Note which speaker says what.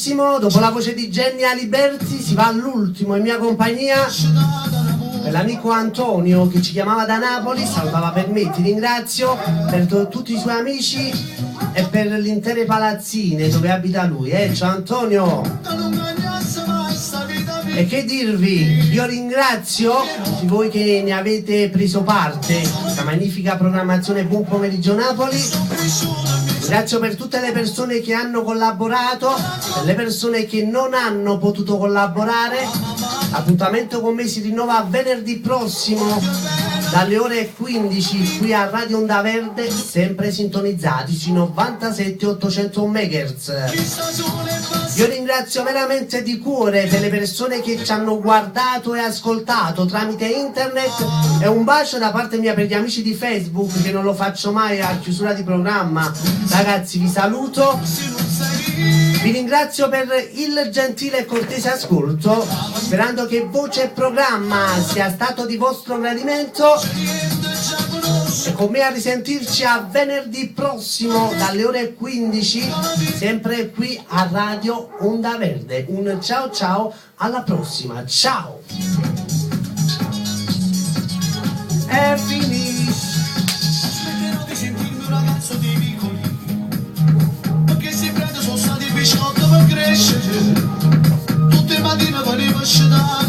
Speaker 1: benissimo. Dopo la voce di Jenny Aliberti si va all'ultimo in mia compagnia per l'amico Antonio che ci chiamava da Napoli, salutava per me, ti ringrazio, per tutti i suoi amici e per le intere palazzine dove abita lui. Ciao Antonio! E che dirvi, io ringrazio tutti voi che ne avete preso parte a questa magnifica programmazione Buon Pomeriggio Napoli. Ringrazio per tutte le persone che hanno collaborato, per le persone che non hanno potuto collaborare. L'appuntamento con me si rinnova venerdì prossimo dalle ore 15 qui a Radio Onda Verde, sempre sintonizzati sui 97-800 MHz. Io ringrazio veramente di cuore per le persone che ci hanno guardato e ascoltato tramite internet e un bacio da parte mia per gli amici di Facebook, che non lo faccio mai a chiusura di programma. Ragazzi, vi saluto, vi ringrazio per il gentile e cortese ascolto, sperando che voce e programma sia stato di vostro gradimento. E con me a risentirci a venerdì prossimo dalle ore 15, sempre qui a Radio Onda Verde. Un ciao ciao, alla prossima, ciao! È finito.
Speaker 2: Aspetterò di sentirmi un ragazzo di Vicoli, perché si prende sono stati biscotti per crescere. Tutte le mattine volevo uscire da